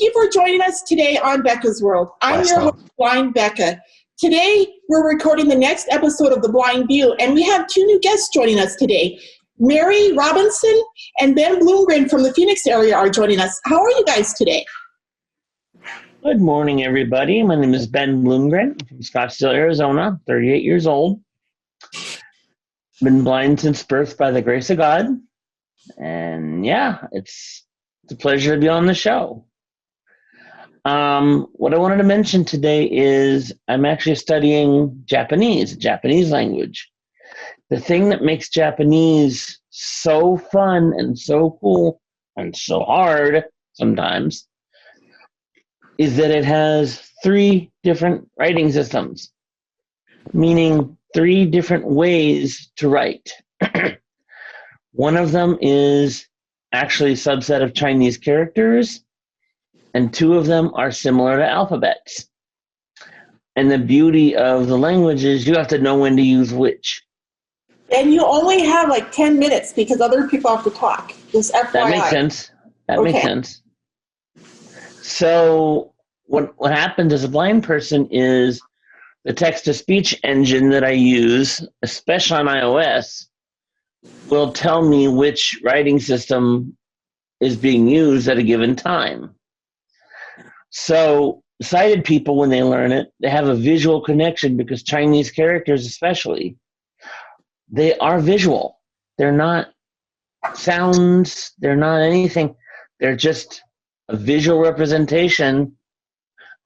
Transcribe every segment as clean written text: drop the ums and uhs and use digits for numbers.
you for joining us today on Becca's World. I'm your host, Blind Becca. Today, we're recording the next episode of The Blind View, and we have two new guests joining us today. Mary Robinson and Ben Bloomgren from the Phoenix area are joining us. How are you guys today? Good morning, everybody. My name is Ben Bloomgren from Scottsdale, Arizona, 38 years old. Been blind since birth by the grace of God. And yeah, it's a pleasure to be on the show. What I wanted to mention today is I'm actually studying Japanese language. The thing that makes Japanese so fun and so cool and so hard sometimes is that it has 3 different writing systems, meaning 3 different ways to write. One of them is actually a subset of Chinese characters, and 2 of them are similar to alphabets. And the beauty of the language is you have to know when to use which. And you only have like 10 minutes because other people have to talk. Just FYI. That makes sense. Makes sense. So what happens as a blind person is the text-to-speech engine that I use, especially on iOS, will tell me which writing system is being used at a given time. So sighted people, when they learn it, they have a visual connection because Chinese characters especially, they are visual. They're not sounds. They're not anything. They're just a visual representation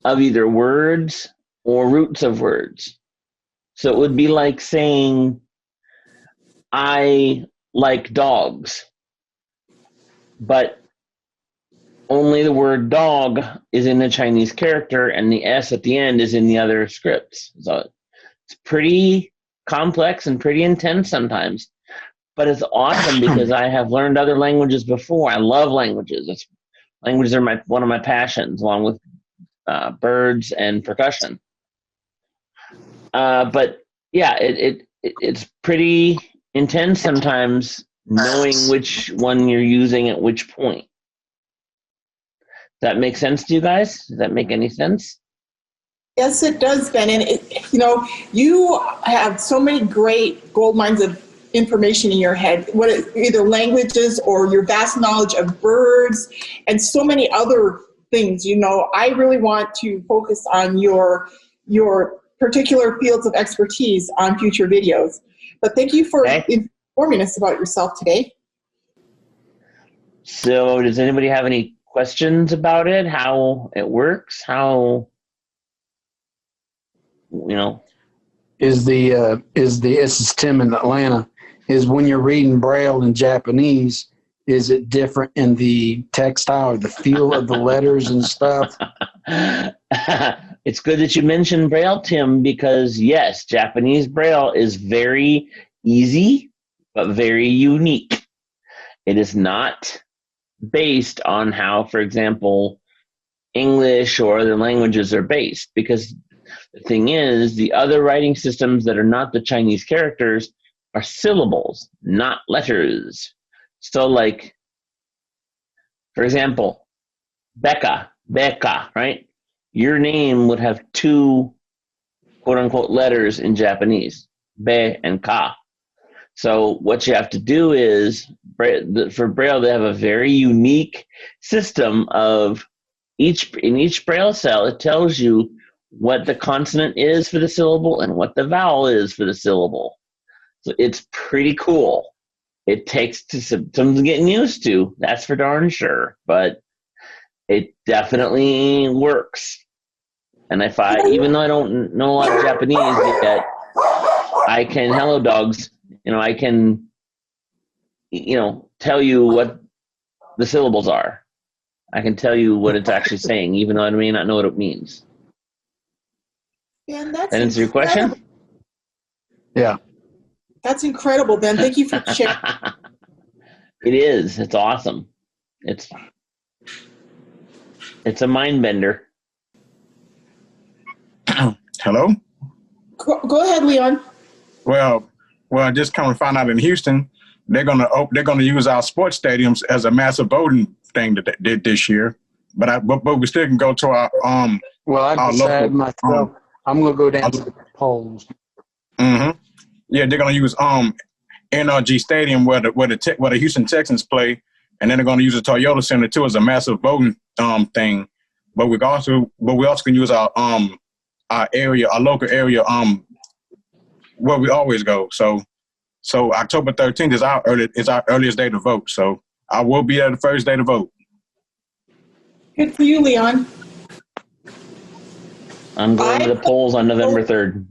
of either words or roots of words. So it would be like saying, I like dogs, but only the word dog is in the Chinese character and the S at the end is in the other scripts. So it's pretty complex and pretty intense sometimes, but it's awesome because I have learned other languages before. I love languages. Languages are one of my passions, along with birds and percussion. But yeah, it's pretty intense sometimes knowing which one you're using at which point. Does that make sense to you guys? Does that make any sense? Yes, it does, Ben. And, you have so many great gold mines of information in your head, either languages or your vast knowledge of birds and so many other things. I really want to focus on your particular fields of expertise on future videos. But thank you for informing us about yourself today. So does anybody have any questions about it? How it works? How, this is Tim in Atlanta, is when you're reading Braille in Japanese, is it different in the textile or the feel of the letters and stuff? It's good that you mentioned Braille, Tim, because yes, Japanese Braille is very easy, but very unique. It is not based on how, for example, English or other languages are based, because the thing is, the other writing systems that are not the Chinese characters are syllables, not letters. So like, for example, Becca, right? Your name would have 2 quote-unquote letters in Japanese, be and ka. So what you have to do is, for Braille, they have a very unique system of in each Braille cell, it tells you what the consonant is for the syllable and what the vowel is for the syllable. So it's pretty cool. It takes some getting used to, that's for darn sure, but it definitely works. And even though I don't know a lot of Japanese yet, I can, hello dogs, I can, tell you what the syllables are. I can tell you what it's actually saying, even though I may not know what it means. Ben, that's that answer your question? Yeah. That's incredible, Ben. Thank you for sharing. It is. It's awesome. It's a mind bender. Hello? Go ahead, Leon. Well, I just come to find out in Houston, they're gonna use our sports stadiums as a massive voting thing that they did this year. but we still can go to Well, I our decided local. myself. I'm gonna go down to the polls. Mm-hmm. Yeah, they're gonna use NRG Stadium where the Houston Texans play, and then they're gonna use the Toyota Center too as a massive voting thing. But we also can use our area, our local area, where we always go. So October 13th is our earliest day to vote. So I will be there the first day to vote. Good for you, Leon. I'm going to the polls on November 3rd.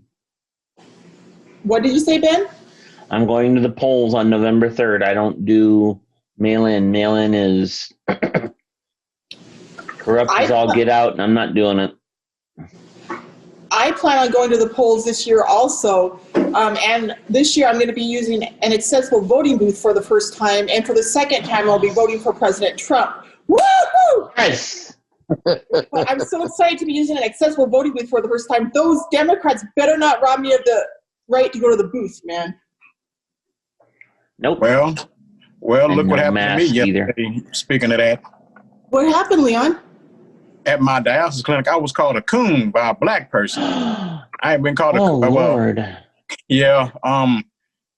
What did you say, Ben? I'm going to the polls on November 3rd. I don't do mail-in. Mail-in is corrupt as all get out, and I'm not doing it. I plan on going to the polls this year also. And this year I'm going to be using an accessible voting booth for the first time. And for the second time, I'll be voting for President Trump. Woo-hoo! Yes. I'm so excited to be using an accessible voting booth for the first time. Those Democrats better not rob me of the right to go to the booth, man. Nope. Well, And look no what happened to me mask either. yesterday. Speaking of that, What happened, Leon? at my dialysis clinic, I was called a coon by a black person. I ain't been called a Oh, coon. Lord. Yeah,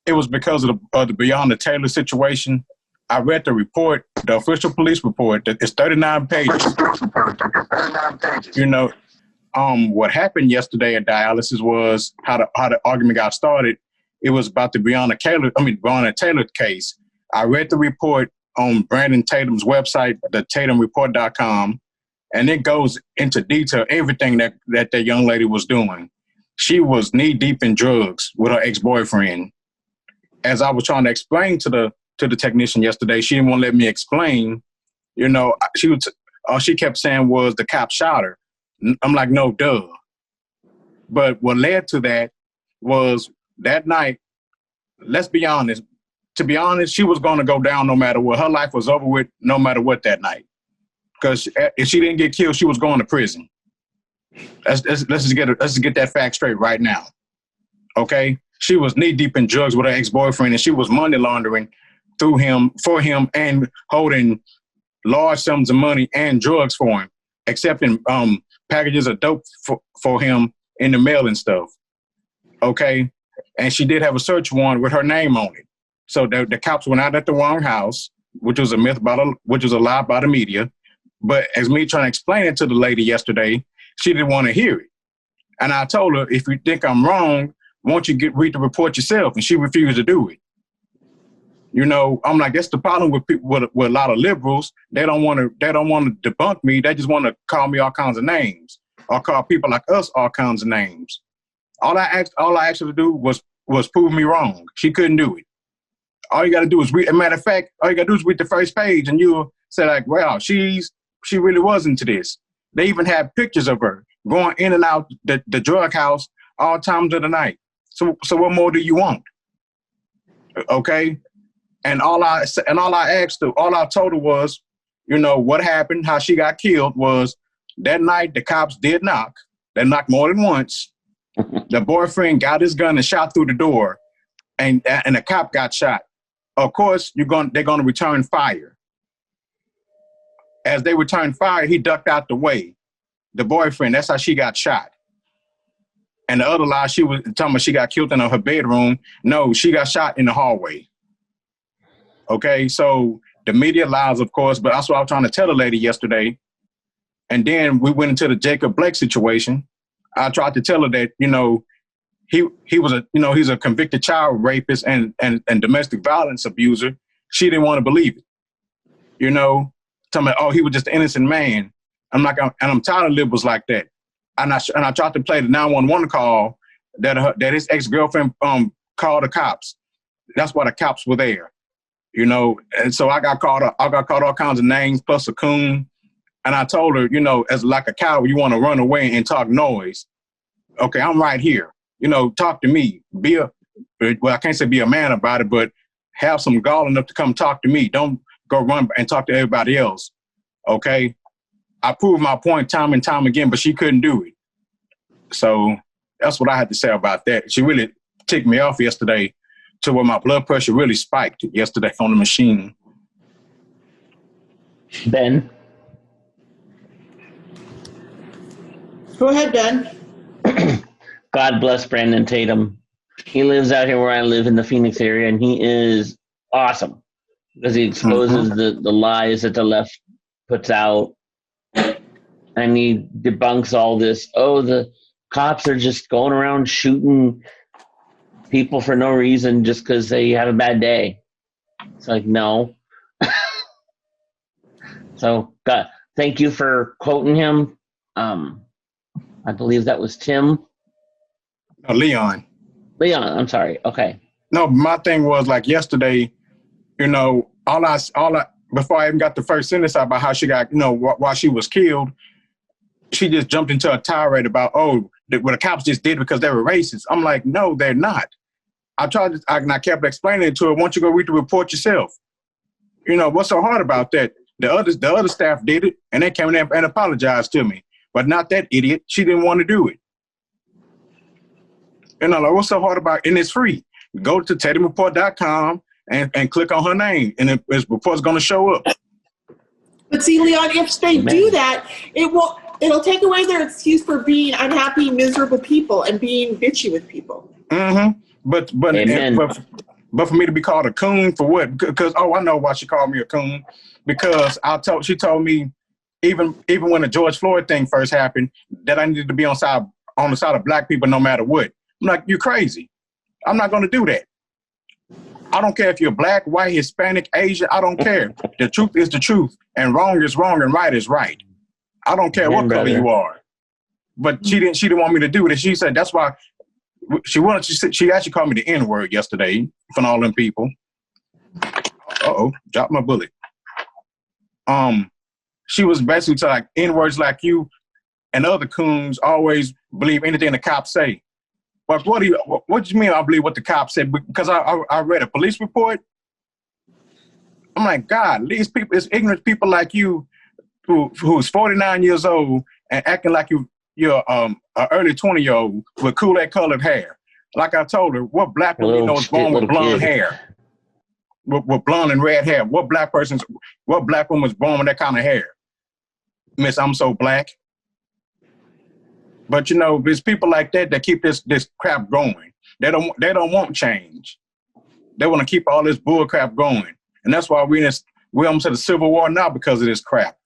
it was because of the Beyond the Taylor situation. I read the report, the official police report. It's 39 pages. You know, what happened yesterday at dialysis was how the argument got started. It was about the Breonna Taylor case. I read the report on Brandon Tatum's website, the TatumReport.com, and it goes into detail everything that young lady was doing. She was knee deep in drugs with her ex-boyfriend. As I was trying to explain to the technician yesterday, she didn't want to let me explain. You know, all she kept saying was the cop shot her. I'm like, no, duh. But what led to that was that night, let's be honest, to be honest, she was going to go down no matter what. Her life was over with no matter what that night. Because if she didn't get killed, she was going to prison. Let's just get that fact straight right now. Okay? She was knee deep in drugs with her ex-boyfriend, and she was money laundering for him, and holding large sums of money and drugs for him, accepting packages of dope for him in the mail and stuff. Okay? And she did have a search warrant with her name on it. So the cops went out at the wrong house, which was a lie by the media. But as me trying to explain it to the lady yesterday, she didn't want to hear it. And I told her, if you think I'm wrong, won't you read the report yourself? And she refused to do it. You know, I'm like, that's the problem with people, with a lot of liberals. They don't want to debunk me. They just want to call me all kinds of names, or call people like us all kinds of names. All I asked her to do was prove me wrong. She couldn't do it. All you got to do is read. As a matter of fact, all you got to do is read the first page, and you'll say like, wow, she really was into this. They even have pictures of her going in and out the drug house all times of the night. So what more do you want? Okay. And all I told her was, you know, what happened, how she got killed was that night the cops did knock. They knocked more than once. The boyfriend got his gun and shot through the door, and the cop got shot. Of course, they're gonna return fire. As they returned fire, he ducked out the way. The boyfriend, that's how she got shot. And the other lie, she was talking about she got killed in her bedroom. No, she got shot in the hallway. Okay, so the media lies, of course, but that's what I was trying to tell the lady yesterday. And then we went into the Jacob Blake situation. I tried to tell her that, you know, he's a convicted child rapist and domestic violence abuser. She didn't want to believe it. You know, telling me, oh, he was just an innocent man. I'm tired of liberals like that. And I tried to play the 911 call that his ex-girlfriend called the cops. That's why the cops were there. You know, and so I got called all kinds of names plus a coon. And I told her, you know, as like a coward, you want to run away and talk noise. Okay, I'm right here. You know, talk to me. I can't say be a man about it, but have some gall enough to come talk to me. Don't go run and talk to everybody else. Okay? I proved my point time and time again, but she couldn't do it. So that's what I had to say about that. She really ticked me off yesterday to where my blood pressure really spiked yesterday on the machine. Ben? Go ahead, Ben. God bless Brandon Tatum. He lives out here where I live in the Phoenix area, and he is awesome because he exposes the lies that the left puts out, and he debunks all this. Oh, the cops are just going around shooting people for no reason just because they have a bad day. It's like, no. So, God, thank you for quoting him. I believe that was Tim. Leon. Leon, I'm sorry. Okay. No, my thing was like yesterday, you know, all I before I even got the first sentence out about how she got, you know, why she was killed, she just jumped into a tirade about, what the cops just did because they were racist. I'm like, no, they're not. I kept explaining it to her. Why don't you go read the report yourself? You know, what's so hard about that? The other staff did it, and they came in and apologized to me, but not that idiot. She didn't want to do it. And I'm like, what's so hard about it? And it's free. Go to TatumReport.com and click on her name, and report's going to show up. But see, Leon, if they do that, it'll take away their excuse for being unhappy, miserable people and being bitchy with people. Mm-hmm. But for me to be called a coon for what? Because I know why she called me a coon. Because she told me even when the George Floyd thing first happened that I needed to be on the side of black people no matter what. I'm like, you're crazy. I'm not going to do that. I don't care if you're black, white, Hispanic, Asian. I don't care. The truth is the truth, and wrong is wrong, and right is right. I don't care what color you are. But she didn't want me to do it. And she said that's why she actually called me the N-word yesterday from all them people. Dropped my bullet. She was basically like N-words like you and other coons always believe anything the cops say. But what do you mean I believe what the cops said? Because I read a police report. I'm like, God, these people, it's ignorant people like you who's 49 years old and acting like you're an early 20-year-old with Kool-Aid colored hair. Like I told her, what black woman was born with blonde hair? With blonde and red hair. What black woman was born with that kind of hair? Miss, I'm so black. But you know, there's people like that keep this crap going. They don't want change. They want to keep all this bull crap going. And that's why we're almost at a civil war now because of this crap.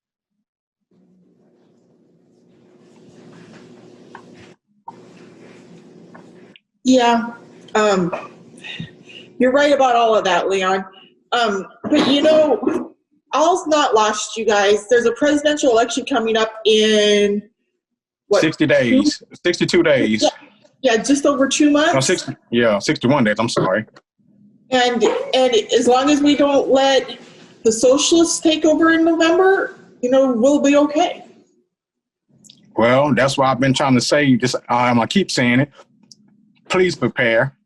Yeah. You're right about all of that, Leon. But you know, all's not lost, you guys. There's a presidential election coming up in 60 days, 62 days. Yeah, just over 2 months. 61 days. I'm sorry. And as long as we don't let the socialists take over in November, you know, we'll be okay. Well, that's why I've been trying to say this. I keep saying it. Please prepare.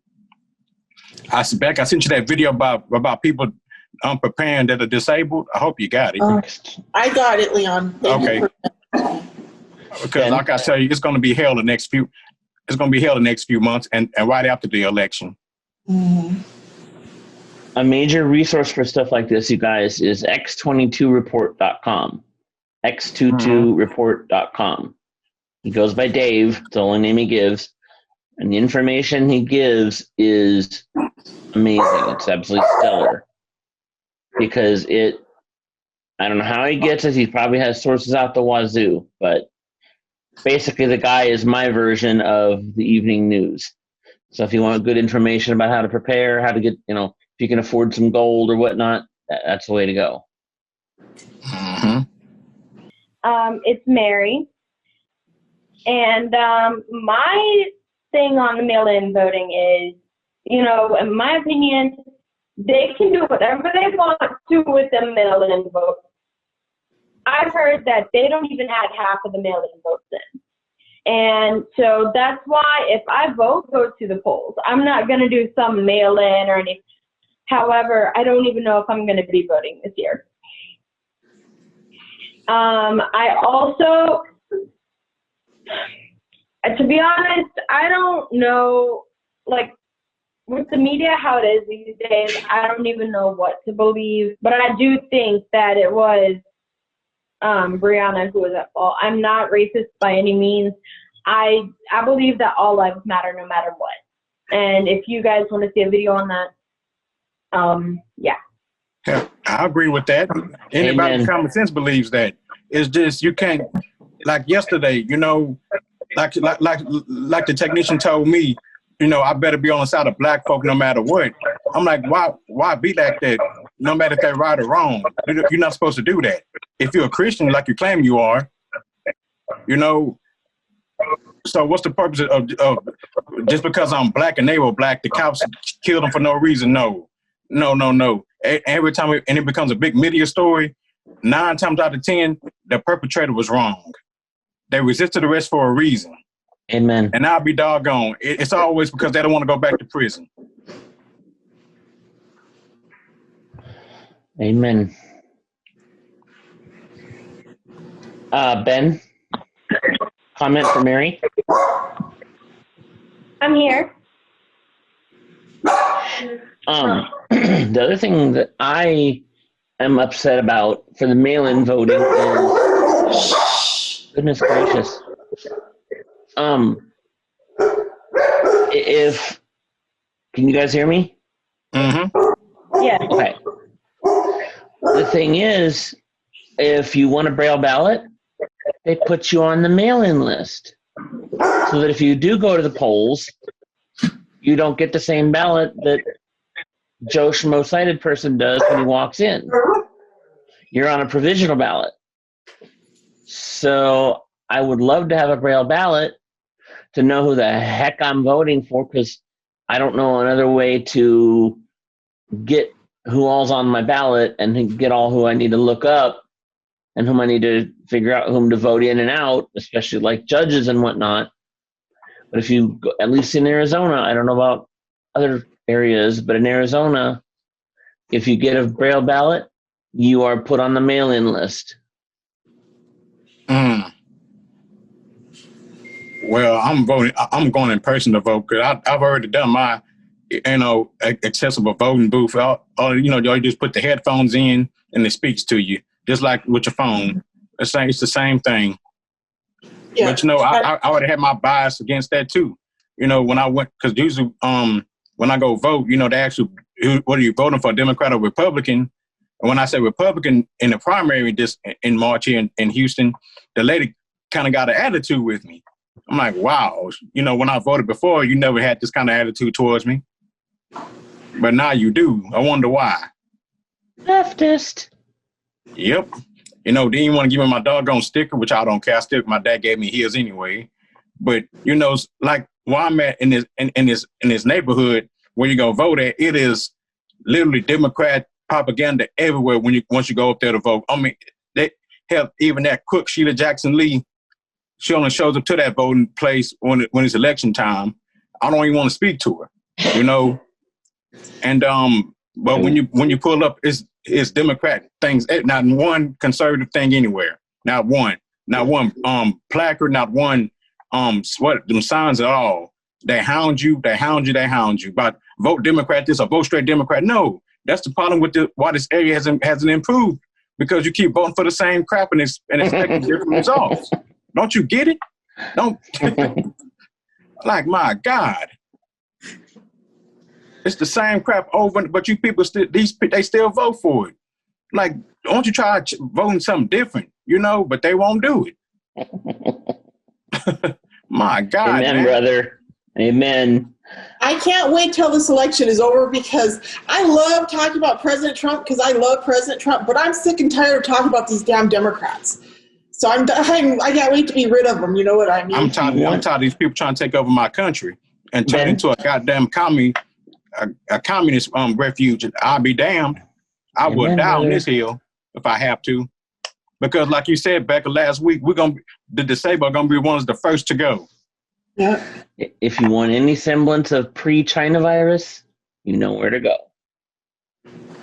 I sent you that video about people preparing that are disabled. I hope you got it. I got it, Leon. Okay. Because like I tell you, it's going to be hell the next few months and right after the election. Mm-hmm. A major resource for stuff like this, you guys, is x22report.com. x22report.com. He goes by Dave. It's the only name he gives. And the information he gives is amazing. It's absolutely stellar. Because I don't know how he gets it. He probably has sources out the wazoo. But basically, the guy is my version of the evening news. So if you want good information about how to prepare, how to get, if you can afford some gold or whatnot, that's the way to go. Mm-hmm. It's Mary. And my thing on the mail-in voting is, in my opinion, they can do whatever they want to with the mail-in vote. I've heard that they don't even add half of the mail-in votes in. And so that's why if I go to the polls. I'm not going to do some mail-in or anything. However, I don't even know if I'm going to be voting this year. I also, to be honest, I don't know, with the media, how it is these days, I don't even know what to believe. But I do think that it was Brianna who was at fault. I'm not racist by any means. I believe that all lives matter no matter what. And if you guys want to see a video on that, yeah. Yeah, I agree with that. Anybody Amen. with common sense believes that. It's just you can't, like yesterday, you know, like the technician told me, you know, I better be on the side of black folk no matter what. I'm like, why be like that? No matter if they're right or wrong, you're not supposed to do that. If you're a Christian, like you claim you are, you know. So what's the purpose of just because I'm black and they were black, the cops killed them for no reason? No. Every time and it becomes a big media story, 9 times out of 10, the perpetrator was wrong. They resisted arrest for a reason. Amen. And I'll be doggone. It's always because they don't want to go back to prison. Amen. Ben, comment for Mary? I'm here. The other thing that I am upset about for the mail-in voting is, goodness gracious, if, can you guys hear me? Mm-hmm. Yeah. Okay. The thing is, if you want a Braille ballot, they put you on the mail-in list, so that if you do go to the polls, you don't get the same ballot that Joe Schmo sighted person does when he walks in. You're on a provisional ballot. So I would love to have a Braille ballot to know who the heck I'm voting for, because I don't know another way to get who all's on my ballot and get all who I need to look up and whom I need to figure out whom to vote in and out, especially like judges and whatnot. But if you go, at least in Arizona, I don't know about other areas, but in Arizona, if you get a Braille ballot, you are put on the mail-in list. Well, I'm voting. I'm going in person to vote because I've already done my, accessible voting booth. You just put the headphones in and it speaks to you, just like with your phone. It's the same thing. Yeah. But I already had my bias against that too. When I went, because usually when I go vote, they actually, what are you voting for, Democrat or Republican? And when I say Republican in the primary just in March here in Houston, the lady kind of got an attitude with me. I'm like, wow, when I voted before, you never had this kind of attitude towards me. But now you do. I wonder why. Leftist. Yep. Didn't even want to give me my doggone sticker, which I don't care. My dad gave me his anyway. But, like where I'm at in this neighborhood where you go vote at, it is literally Democrat propaganda everywhere once you go up there to vote. I mean, they have even that crook Sheila Jackson Lee. She only shows up to that voting place when it's election time. I don't even want to speak to her, And but when you pull up, it's Democrat things. Not one conservative thing anywhere. Not one placard. Not one them signs at all. They hound you. But vote Democrat this or vote straight Democrat. No, that's the problem with why this area hasn't improved, because you keep voting for the same crap and expecting different results. Don't you get it? Don't. Like, my God. It's the same crap over, but you people they still vote for it. Like, don't you try voting something different, but they won't do it. My God. Amen, man. brother. Amen. I can't wait till this election is over, because I love talking about President Trump because I love President Trump, but I'm sick and tired of talking about these damn Democrats. So I can't wait to be rid of them. You know what I mean? I'm tired of these people trying to take over my country and turn into a goddamn a communist refuge. I'll be damned. I will die on this hill if I have to, because like you said back last week, the disabled are gonna be ones the first to go. Yeah. If you want any semblance of pre-China virus, you know where to go.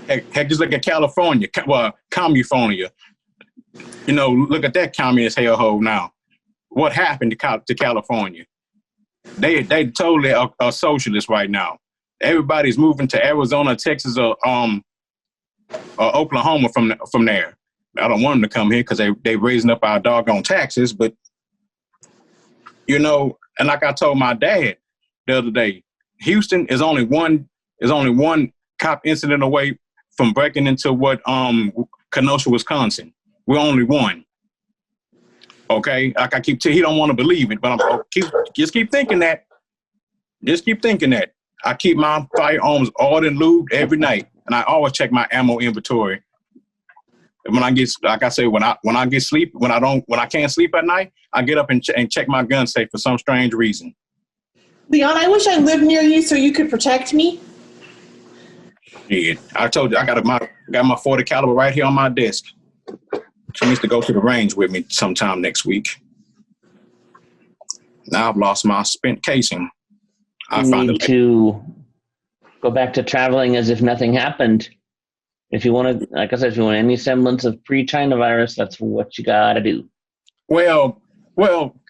Heck, just look at California. Well, Commufornia. Look at that communist hellhole now. What happened to California? They totally are socialists right now. Everybody's moving to Arizona, Texas, or Oklahoma from there. I don't want them to come here because they raising up our doggone taxes. But, you know, and like I told my dad the other day, Houston is only one cop incident away from breaking into Kenosha, Wisconsin. We're only one. Okay, like I keep telling, he don't want to believe it, but just keep thinking that. Just keep thinking that. I keep my firearms oiled and lubed every night, and I always check my ammo inventory. And when I get, like I say, when I get sleep, when I can't sleep at night, I get up and check my gun safe for some strange reason. Leon, I wish I lived near you so you could protect me. Yeah, I told you I got my 40 caliber right here on my desk. She needs to go to the range with me sometime next week. Now I've lost my spent casing. You need to go back to traveling as if nothing happened. If you want to, like I said, if you want any semblance of pre-China virus, that's what you got to do. Well,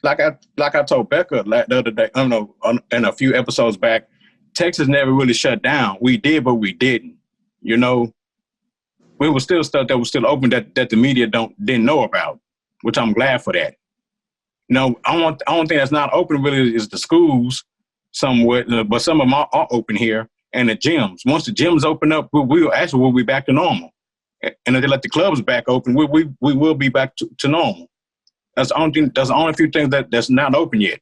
like I told Becca the other day, I don't know, in a few episodes back, Texas never really shut down. We did, but we didn't. You know, we were still stuff that was still open that the media didn't know about, which I'm glad for that. You know, the only thing that's not open really is the schools, somewhat, but some of them are open here, and the gyms. Once the gyms open up, we'll be back to normal. And if they let the clubs back open, we will be back to normal. That's the only thing. That's the only few things that's not open yet.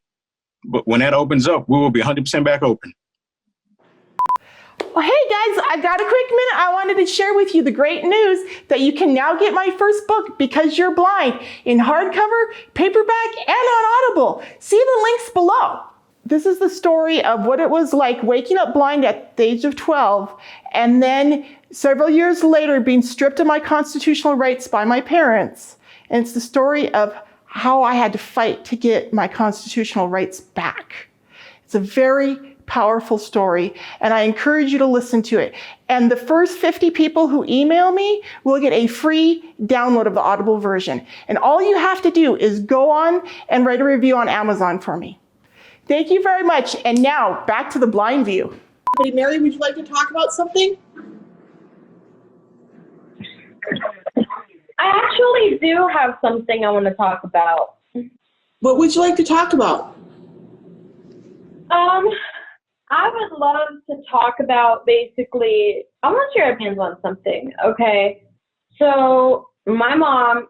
But when that opens up, we will be 100% back open. Well, hey guys, I got a quick minute. I wanted to share with you the great news that you can now get my first book, Because You're Blind, in hardcover, paperback, and on Audible. See the links below. This is the story of what it was like waking up blind at the age of 12, and then several years later being stripped of my constitutional rights by my parents. And it's the story of how I had to fight to get my constitutional rights back. It's a very powerful story, and I encourage you to listen to it. And the first 50 people who email me will get a free download of the Audible version. And all you have to do is go on and write a review on Amazon for me. Thank you very much. And now back to the blind view. Mary, would you like to talk about something? I actually do have something I want to talk about. What would you like to talk about? I would love to talk about basically, I want your opinions on something, okay? So my mom,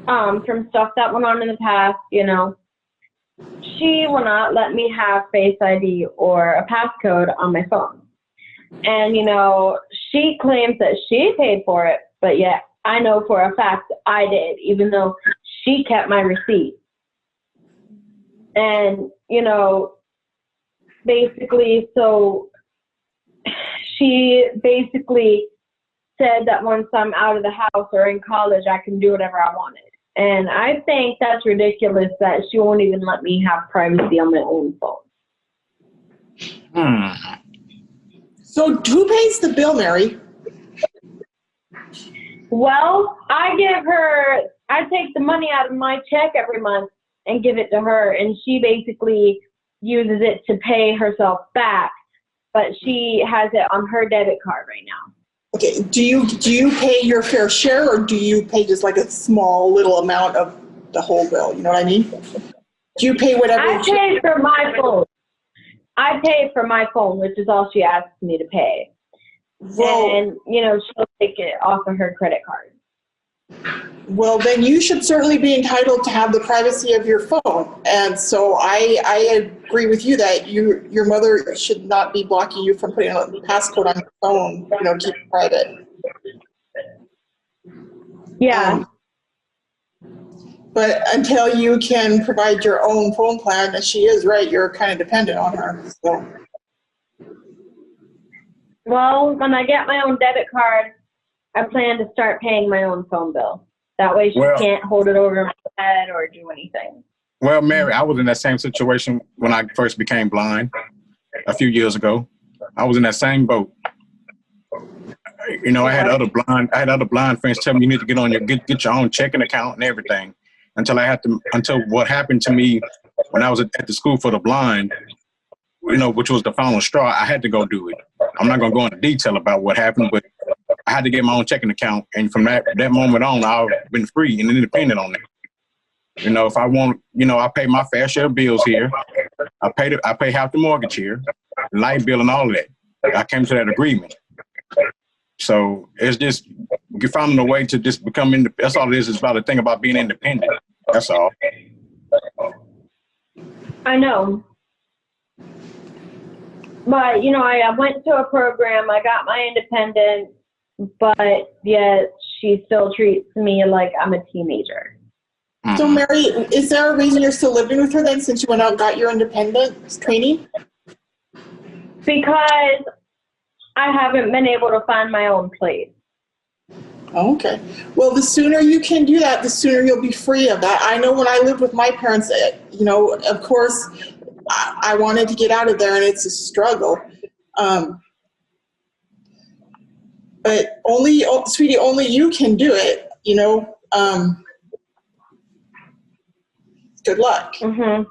from stuff that went on in the past, you know, she will not let me have Face ID or a passcode on my phone. And, you know, she claims that she paid for it, but yet I know for a fact I did, even though she kept my receipt. And, you know, basically, so she basically said that once I'm out of the house or in college, I can do whatever I wanted. And I think that's ridiculous that she won't even let me have privacy on my own phone. So who pays the bill, Mary? Well, I take the money out of my check every month and give it to her, and she basically uses it to pay herself back, but she has it on her debit card right now. Okay, do you pay your fair share, or do you pay just like a small little amount of the whole bill? You know what I mean? Do you pay whatever? I pay for my phone. I pay for my phone, which is all she asks me to pay. Well, and, you know, she'll take it off of her credit card. Well, then you should certainly be entitled to have the privacy of your phone. And so I agree with you that your mother should not be blocking you from putting a passcode on your phone, you know, keep it private. Yeah. But until you can provide your own phone plan, and she is right, you're kind of dependent on her. So. Well, when I get my own debit card, I plan to start paying my own phone bill. That way she can't hold it over my head or do anything. Well, Mary, I was in that same situation when I first became blind a few years ago. I was in that same boat. You know, I had other blind friends tell me you need to get your own checking account and everything. Until what happened to me when I was at the school for the blind, you know, which was the final straw, I had to go do it. I'm not going to go into detail about what happened, but I had to get my own checking account, and from that moment on, I've been free and independent on that. You know, if I want, you know, I pay my fair share of bills here. I pay half the mortgage here, the light bill, and all of that. I came to that agreement. So it's just you finding a way to just become independent. That's all it is. It's about the thing about being independent. That's all. I know. But, you know, I went to a program, I got my independence, but yet she still treats me like I'm a teenager. So, Mary, is there a reason you're still living with her then, since you went out and got your independence training? Because I haven't been able to find my own place. Okay. Well, the sooner you can do that, the sooner you'll be free of that. I know when I lived with my parents, you know, of course, I wanted to get out of there, and it's a struggle. But sweetie, only you can do it, you know. Good luck. Mm-hmm.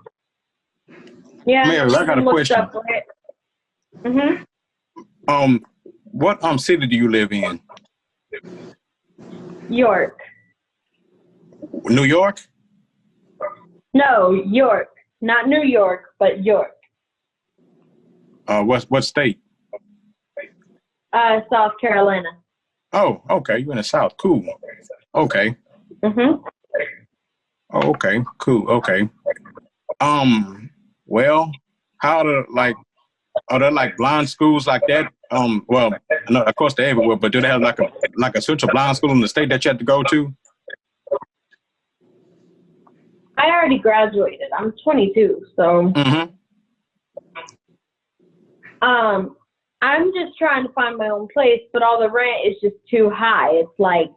Yeah. Mary, I got a question. Mm-hmm. What city do you live in? York. New York? No, York. Not New York, but York. What state? South Carolina. Oh, okay. You're in the South. Cool. Okay. Mm-hmm. Oh, okay. Cool. Okay. Well, are there like blind schools like that? Well, no, of course they're everywhere, but do they have like a central blind school in the state that you have to go to? I already graduated. I'm 22, so. Mm-hmm. I'm just trying to find my own place, but all the rent is just too high. It's like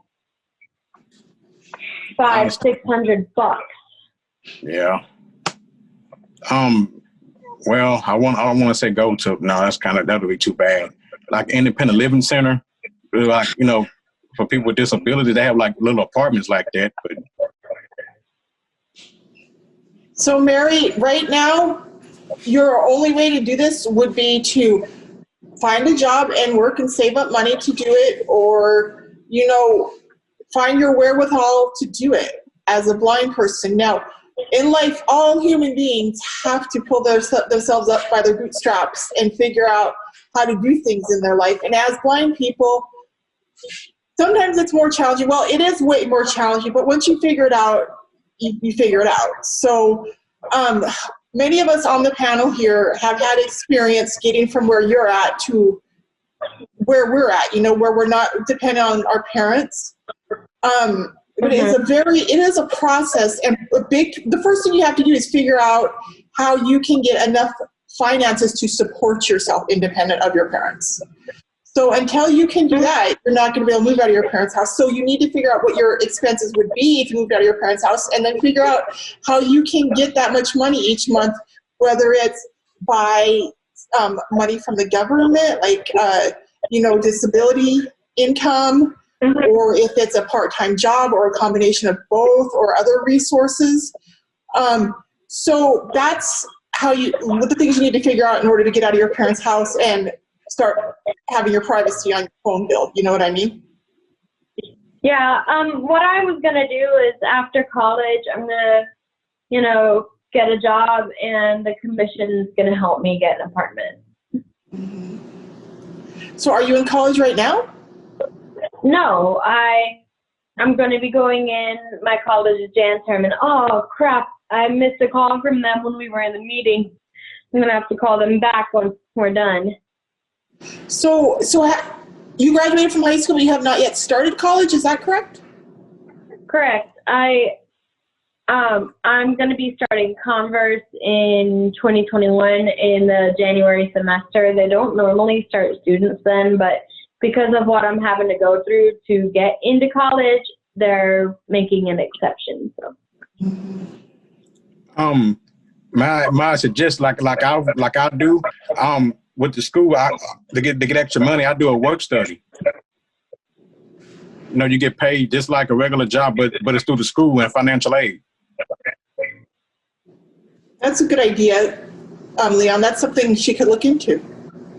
$600. Yeah. Well, I don't want to say go to. No, that'll be too bad. Like independent living center, like, you know, for people with disabilities, they have like little apartments like that. But So, Mary, right now, your only way to do this would be to find a job and work and save up money to do it, or, you know, find your wherewithal to do it as a blind person. Now, in life, all human beings have to pull themselves up by their bootstraps and figure out how to do things in their life. And as blind people, sometimes it's more challenging. Well, it is way more challenging, but once you figure it out, you figure it out. So many of us on the panel here have had experience getting from where you're at to where we're at, you know, where we're not dependent on our parents. But it is a process, and the first thing you have to do is figure out how you can get enough finances to support yourself independent of your parents. So until you can do that, you're not going to be able to move out of your parents' house. So you need to figure out what your expenses would be if you moved out of your parents' house, and then figure out how you can get that much money each month, whether it's by money from the government, like, you know, disability income, or if it's a part-time job or a combination of both, or other resources. So that's what the things you need to figure out in order to get out of your parents' house and start having your privacy on your phone bill. You know what I mean? Yeah. What I was going to do is after college, I'm going to, you know, get a job, and the commission is going to help me get an apartment. Mm-hmm. So are you in college right now? No, I'm going to be going in my college's Jan term, and oh crap, I missed a call from them when we were in the meeting. I'm going to have to call them back once we're done. So you graduated from high school, but you have not yet started college, is that correct? Correct. I'm going to be starting Converse in 2021 in the January semester. They don't normally start students then, but because of what I'm having to go through to get into college, they're making an exception. So. My suggest like I do with the school, to get extra money, I do a work study. You know, you get paid just like a regular job, but it's through the school and financial aid. That's a good idea, Leon. That's something she could look into.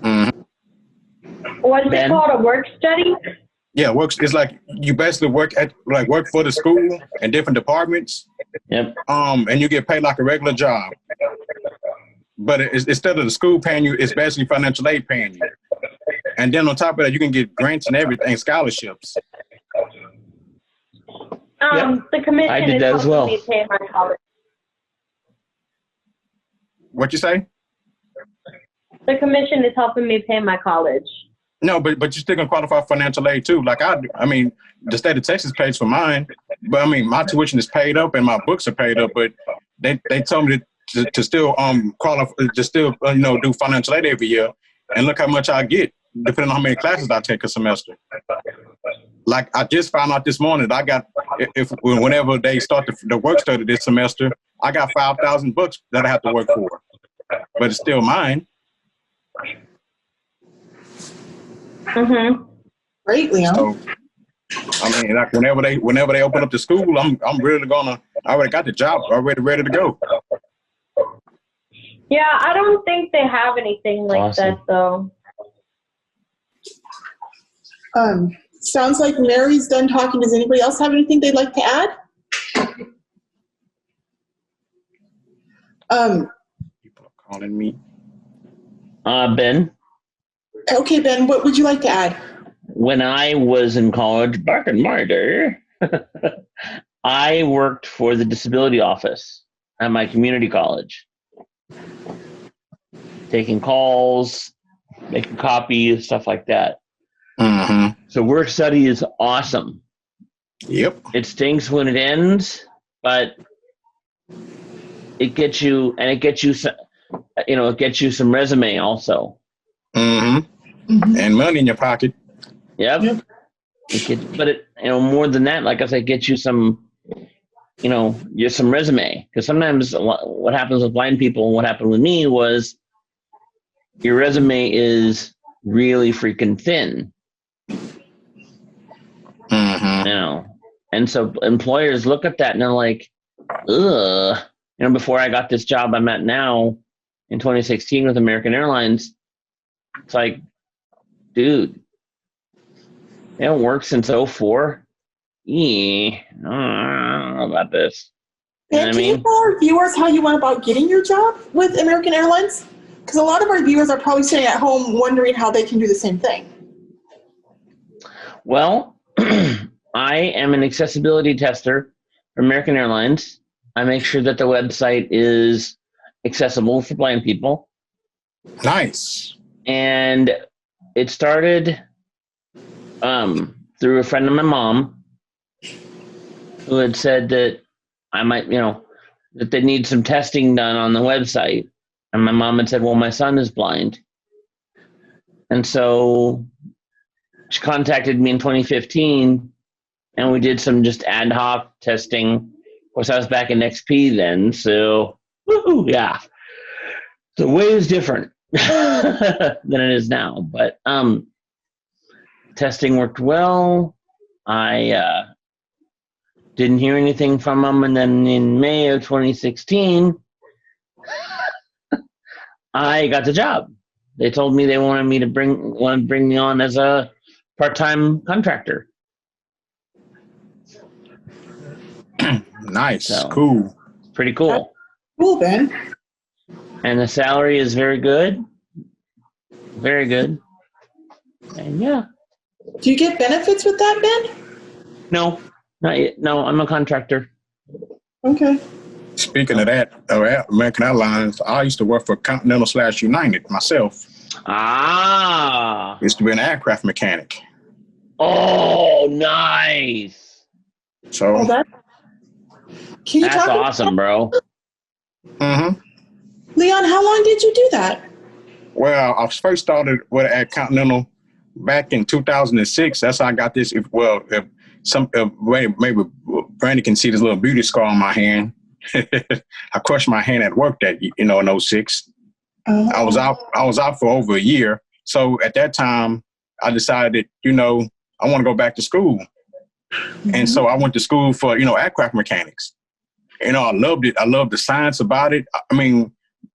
Mm-hmm. What is it called? A work study? Yeah, works. It's like you basically work for the school in different departments. Yep. And you get paid like a regular job. But instead of the school paying you, it's basically financial aid paying you. And then on top of that, you can get grants and everything, scholarships. The commission I did is that as helping well. me pay my college. What you say? The commission is helping me pay my college. No, but you still can qualify for financial aid too. Like I mean, the state of Texas pays for mine, but I mean, my tuition is paid up and my books are paid up. But they told me to still qualify, to still do financial aid every year, and look how much I get depending on how many classes I take a semester. Like I just found out this morning that I got whenever they start the work study this semester, I got $5,000 that I have to work for, but it's still mine. Mm-hmm. Great, Leon. So, I mean, like whenever they open up the school, I'm really I already got the job already ready to go. Yeah, I don't think they have anything like that though. Sounds like Mary's done talking. Does anybody else have anything they'd like to add? People are calling me. Ben. Okay, Ben, what would you like to add? When I was in college, back in my day, I worked for the disability office at my community college, taking calls, making copies, stuff like that. Mm-hmm. So work study is awesome. Yep. It stinks when it ends, but it gets you some resume also. Mm-hmm. Mm-hmm. And money in your pocket. Yep. More than that, like I said, get you some, some resume. Because sometimes what happens with blind people and what happened with me was your resume is really freaking thin. Mm-hmm. And so employers look at that and they're like, ugh. Before I got this job I'm at now in 2016 with American Airlines, it's like, dude, they don't work since 2004. I don't know about this. Ben, can you tell our viewers how you went about getting your job with American Airlines? Because a lot of our viewers are probably sitting at home wondering how they can do the same thing. Well, I am an accessibility tester for American Airlines. I make sure that the website is accessible for blind people. Nice. And it started through a friend of my mom who had said that I might, that they need some testing done on the website. And my mom had said, well, my son is blind. And so she contacted me in 2015 and we did some just ad hoc testing. Of course, I was back in XP then. So, yeah. The way is different than it is now. But testing worked well. I didn't hear anything from them. And then in May of 2016, I got the job. They told me they wanted me to bring me on as a part-time contractor. Nice. So, cool. Pretty cool. Cool, Ben. And the salary is very good. Very good. And yeah. Do you get benefits with that, Ben? No, not yet. No, I'm a contractor. Okay. Speaking of that, American Airlines, I used to work for Continental/United myself. Ah. Used to be an aircraft mechanic. Oh, nice. So that's awesome, bro. Mm-hmm. Leon, how long did you do that? Well, I first started at Continental back in 2006. That's how I got this. Maybe Brandy can see this little beauty scar on my hand. I crushed my hand at work in 06. Oh. I was out for over a year. So at that time, I decided, I want to go back to school. Mm-hmm. And so I went to school for, aircraft mechanics. I loved it. I loved the science about it. I mean,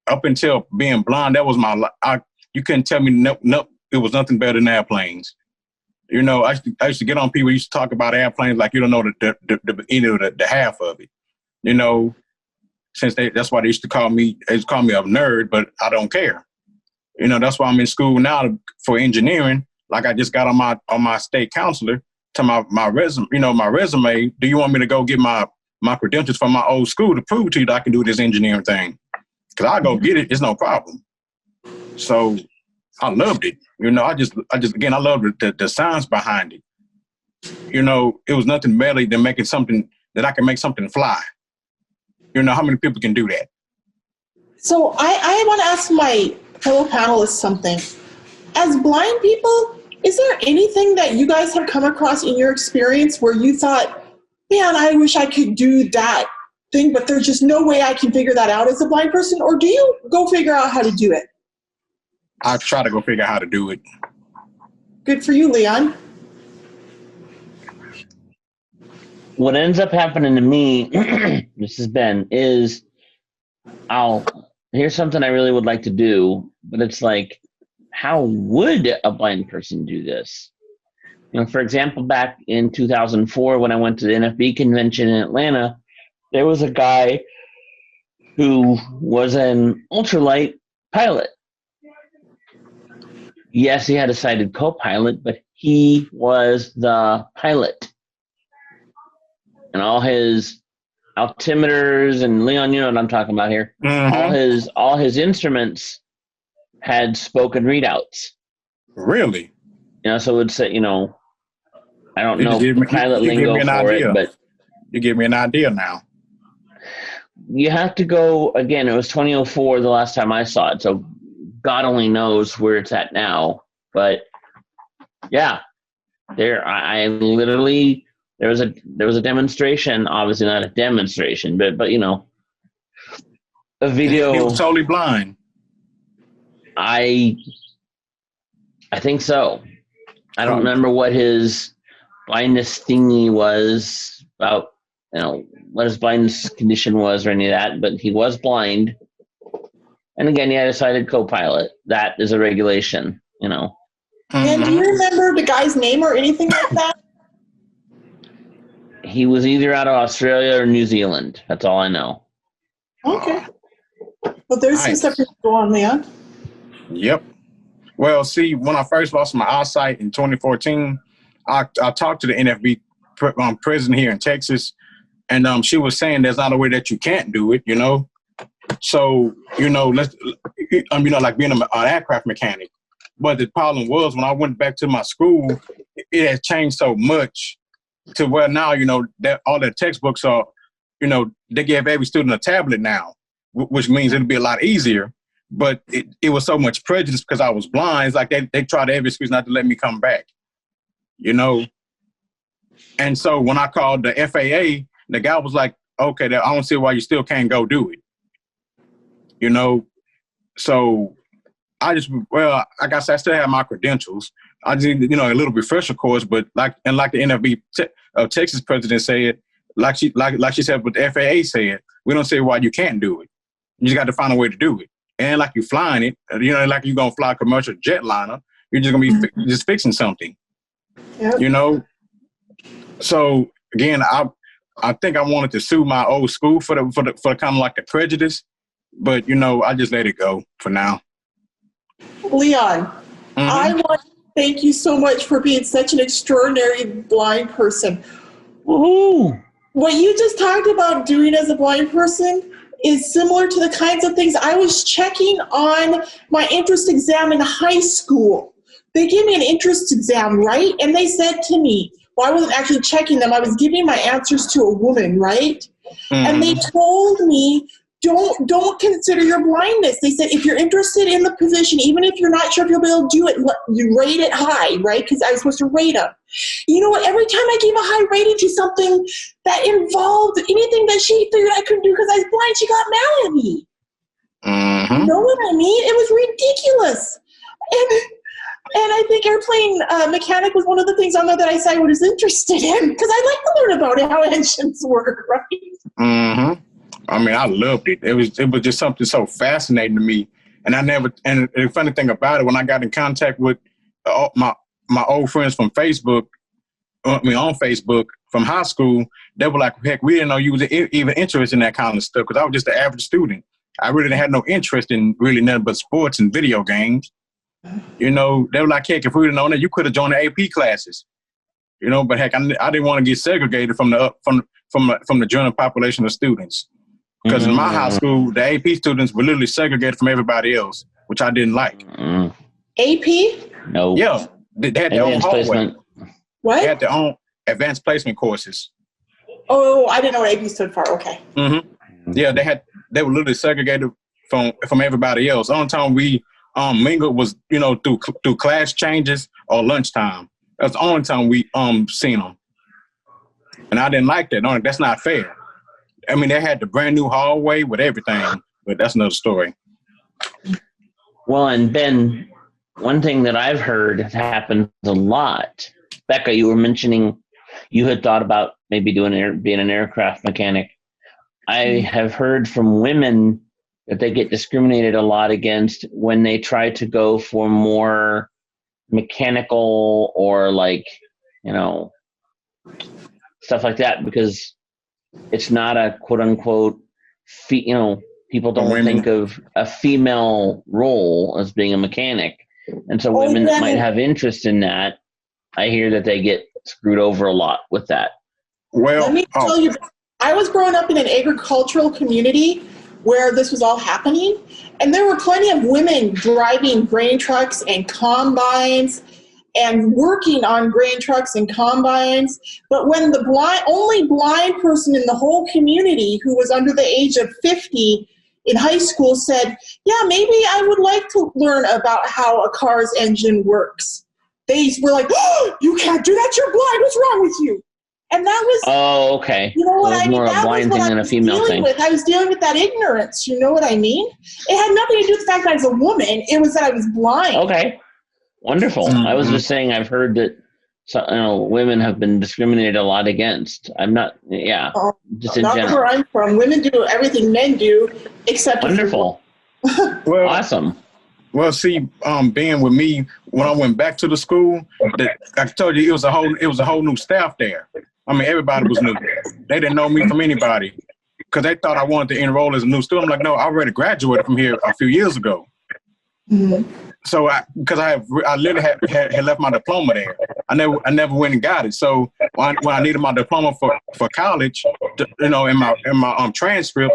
up until being blind, that was my life. You couldn't tell me no, it was nothing better than airplanes. You know, I used to get on people who used to talk about airplanes like you don't know the half of it. You know, since that's why they used to call me a nerd, but I don't care. You know, that's why I'm in school now for engineering. Like I just got on my state counselor to my resume. Do you want me to go get my credentials from my old school to prove to you that I can do this engineering thing? Because I'll go get it. It's no problem. So I loved it. You know, I just again, I love the science behind it. You know, it was nothing better than making something that I can make something fly. You know, how many people can do that? So I want to ask my fellow panelists something. As blind people, is there anything that you guys have come across in your experience where you thought, man, I wish I could do that thing, but there's just no way I can figure that out as a blind person? Or do you go figure out how to do it? I try to go figure out how to do it. Good for you, Leon. What ends up happening to me, this is Ben, is here's something I really would like to do, but it's like, how would a blind person do this? You know, for example, back in 2004, when I went to the NFB convention in Atlanta, there was a guy who was an ultralight pilot. Yes, he had a sighted co-pilot, but he was the pilot. And all his altimeters, and Leon, you know what I'm talking about here. Mm-hmm. All his instruments had spoken readouts. Really? You know, so it would say, you know, I don't know pilot you lingo for it, but you give me an idea now. You have to go again. It was 2004 the last time I saw it, so God only knows where it's at now. But yeah, I literally there was a demonstration. Obviously not a demonstration, but you know, a video. He was totally blind. I think so. I don't remember what his blindness thingy was about, you know, what his blindness condition was or any of that, but he was blind. And again, he had a sighted co-pilot. That is a regulation, you know. And do you remember the guy's name or anything like that? He was either out of Australia or New Zealand. That's all I know. Okay. Well, there's some stuff to go on, Leon. Yep. Well, see, when I first lost my eyesight in 2014, I talked to the NFB president here in Texas, and she was saying there's not a way that you can't do it, you know. So, you know, like being an aircraft mechanic. But the problem was when I went back to my school, it has changed so much to where now, you know, that all their textbooks are, you know, they give every student a tablet now, which means it'll be a lot easier. But it was so much prejudice because I was blind. It's like they tried every excuse not to let me come back, you know. And so when I called the FAA, the guy was like, okay, I don't see why you still can't go do it. You know, so like I said, I still have my credentials. I just need, you know, a little refresher course, but like the NFB Texas president said, like she said, but the FAA said, we don't say why you can't do it. You just got to find a way to do it. And like you're flying it, you know, like you're going to fly a commercial jetliner, you're just going to be just fixing something, Yep. you know? So again, I think I wanted to sue my old school for kind of like the prejudice, but you know, I just let it go for now. Leon, I want to thank you so much for being such an extraordinary blind person. Woohoo! What you just talked about doing as a blind person is similar to the kinds of things I was checking on my entrance exam in high school. They gave me an entrance exam, right? And they said to me, well, I wasn't actually checking them. I was giving my answers to a woman, right? And they told me, don't consider your blindness. They said, if you're interested in the position, even if you're not sure if you'll be able to do it, you rate it high, right? Because I was supposed to rate them. You know what? Every time I gave a high rating to something that involved anything that she figured I couldn't do because I was blind, she got mad at me. You know what I mean? It was ridiculous. And I think airplane mechanic was one of the things on there that I said I was interested in because I like to learn about it, how engines work, right? I mean, I loved it. It was just something so fascinating to me. And and the funny thing about it, when I got in contact with my old friends from Facebook, on Facebook from high school, they were like, heck, we didn't know you was even interested in that kind of stuff because I was just an average student. I really had no interest in really nothing but sports and video games. They were like, heck, if we would have known that, you could have joined the AP classes. But heck, I didn't want to get segregated from the general population of students. Because in my high school, the AP students were literally segregated from everybody else, which I didn't like. AP? No. Yeah. They had their own hallway. Placement. What? They had their own advanced placement courses. Oh, I didn't know what AP stood for. Okay. Mm-hmm. Yeah, they were literally segregated from everybody else. The only time we mingled was, through class changes or lunchtime. That's the only time we seen them. And I didn't like that. No, that's not fair. I mean, they had the brand new hallway with everything, but that's another story. Well, and Ben, one thing that I've heard happens a lot. Becca, you were mentioning you had thought about maybe being an aircraft mechanic. I have heard from women that they get discriminated a lot against when they try to go for more mechanical or stuff like that, because it's not a quote unquote, people don't think of a female role as being a mechanic. And so women that might have interest in that, I hear that they get screwed over a lot with that. Well, let me tell you, I was growing up in an agricultural community where this was all happening, and there were plenty of women driving grain trucks and combines and working on grain trucks and combines. But when the only blind person in the whole community who was under the age of 50 in high school said, yeah, maybe I would like to learn about how a car's engine works, they were like, oh, you can't do that, you're blind, what's wrong with you? And that was, oh, okay. You know what so I mean? More that a blind was thing than a female thing. I was dealing with that ignorance. You know what I mean? It had nothing to do with the fact that I was a woman. It was that I was blind. Okay, wonderful. Mm-hmm. I was just saying I've heard that women have been discriminated a lot against. I'm not, just in not general. where I'm from. Women do everything men do, except wonderful. Well, awesome. Well, see, being with me when I went back to the school, I told you it was a whole new staff there. I mean, everybody was new. They didn't know me from anybody because they thought I wanted to enroll as a new student. I'm like, no, I already graduated from here a few years ago. Mm-hmm. So I literally had left my diploma there. I never went and got it. So when I needed my diploma for college, in my transcript,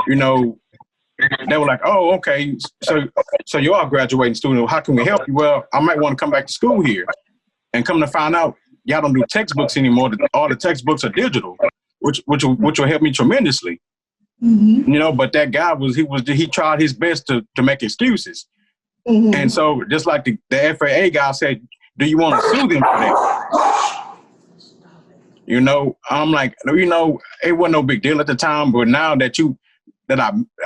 they were like, oh, okay, so you are a graduating student. How can we help you? Well, I might want to come back to school here. And come to find out, y'all don't do textbooks anymore. All the textbooks are digital, which will help me tremendously. Mm-hmm. But that guy he tried his best to make excuses. Mm-hmm. And so just like the FAA guy said, do you want to sue them for that? I'm like, it wasn't no big deal at the time, but now that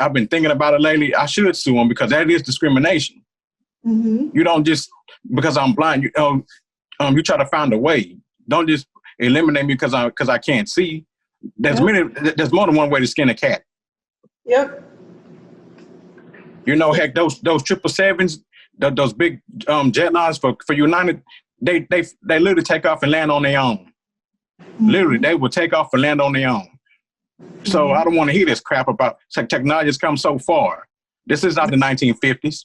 I've been thinking about it lately, I should sue them because that is discrimination. Mm-hmm. You don't just, because I'm blind, you try to find a way. Don't just eliminate me because I can't see. There's more than one way to skin a cat. Yep. Heck, those 777s, those big jetlines for United, they literally take off and land on their own. Mm-hmm. Literally, they will take off and land on their own. So I don't want to hear this crap about technology has come so far. This is not the 1950s.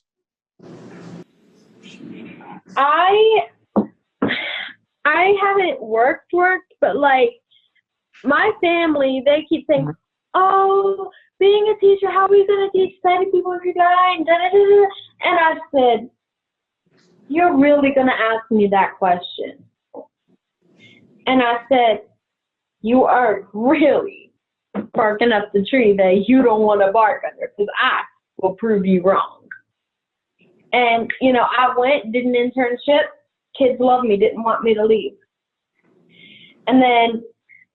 I haven't worked, but my family, they keep saying, oh, being a teacher, how are you going to teach sighted people if you're dying? And I said, you're really going to ask me that question? And I said, you are really barking up the tree that you don't want to bark under, because I will prove you wrong. And, I went, did an internship. Kids loved me, didn't want me to leave. And then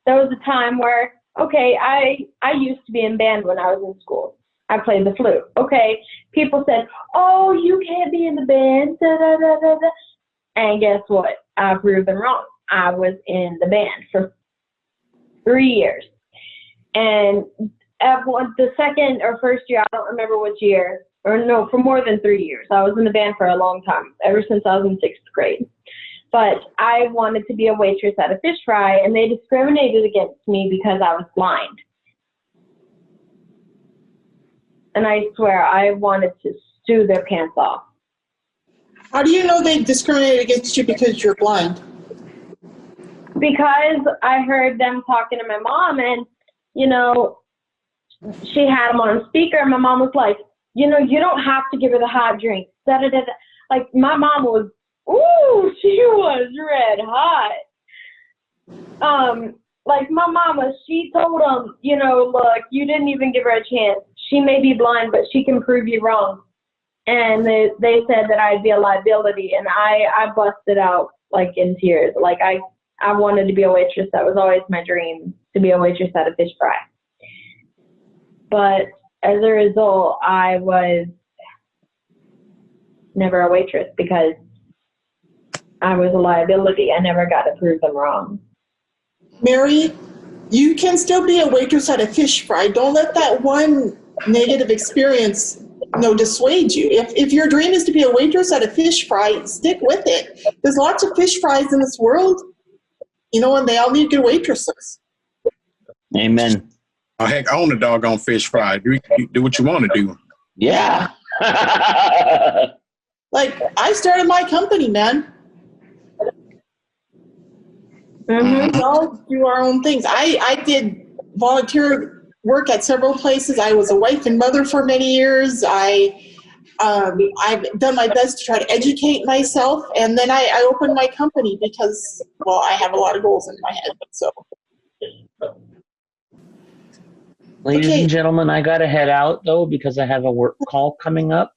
there was a time where, okay, I used to be in band when I was in school. I played the flute. Okay, people said, oh, you can't be in the band, da, da, da, da, da. And guess what? I proved them wrong. I was in the band for 3 years. And at the second or first year, I don't remember which year, or no, for more than 3 years. I was in the band for a long time, ever since I was in 6th grade. but I wanted to be a waitress at a fish fry, and they discriminated against me because I was blind. And I swear I wanted to sue their pants off. How do you know they discriminated against you because you're blind? Because I heard them talking to my mom, and, you know, she had them on speaker, and my mom was like, you know, you don't have to give her the hot drink. Da-da-da-da. Like, my mom was, ooh, she was red hot. Like, my mama, she told them, you know, look, you didn't even give her a chance. She may be blind, but she can prove you wrong. And they said that I'd be a liability, and I busted out, like, in tears. Like, I wanted to be a waitress. That was always my dream, to be a waitress at a fish fry. But as a result, I was never a waitress because I was a liability. I never got to prove them wrong. Mary, you can still be a waitress at a fish fry. Don't let that one negative experience, dissuade you. If your dream is to be a waitress at a fish fry, stick with it. There's lots of fish fries in this world, and they all need good waitresses. Amen. Oh, heck, I own a doggone fish fry. Do what you want to do. Yeah. Like, I started my company, man. Mm-hmm. We all do our own things. I did volunteer work at several places. I was a wife and mother for many years. I've done my best to try to educate myself, and then I opened my company because, well, I have a lot of goals in my head. So, Ladies and gentlemen, I got to head out, though, because I have a work call coming up.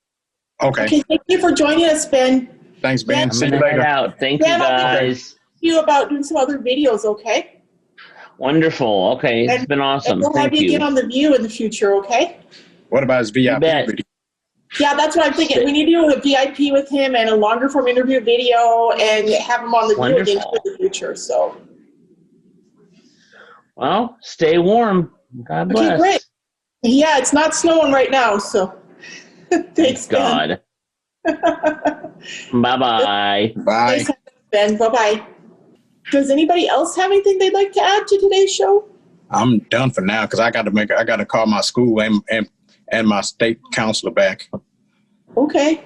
Okay. Thank you for joining us, Ben. Thanks, Ben. I'm See going you to head later. out. Thank you, Ben, guys. you about doing some other videos, okay? Wonderful. Okay, it's been awesome. And we'll have Thank you you. get on The View in the future, okay? What about his VIP bet. video? Yeah, that's what I'm thinking. We need to do a VIP with him and a longer form interview video and have him on The View again Wonderful. in the future. So, Well, stay warm. God bless. okay, great. Yeah, it's not snowing right now, so thanks, God. Bye-bye. Bye. Thanks, Ben. Bye-bye. Does anybody else have anything they'd like to add to today's show? I'm done for now because I got to call my school and my state counselor back. Okay.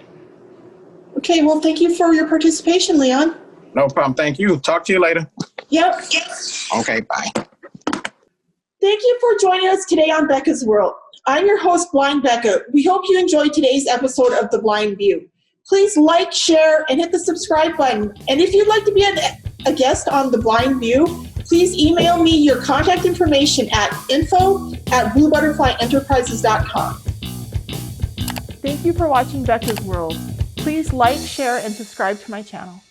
Okay, well, thank you for your participation, Leon. No problem. Thank you. Talk to you later. Yep. Okay, bye. Thank you for joining us today on Becca's World. I'm your host, Blind Becca. We hope you enjoyed today's episode of The Blind View. Please like, share, and hit the subscribe button. And if you'd like to be a guest on The Blind View, please email me your contact information at info@bluebutterflyenterprises.com. Thank you for watching Becca's World. Please like, share, and subscribe to my channel.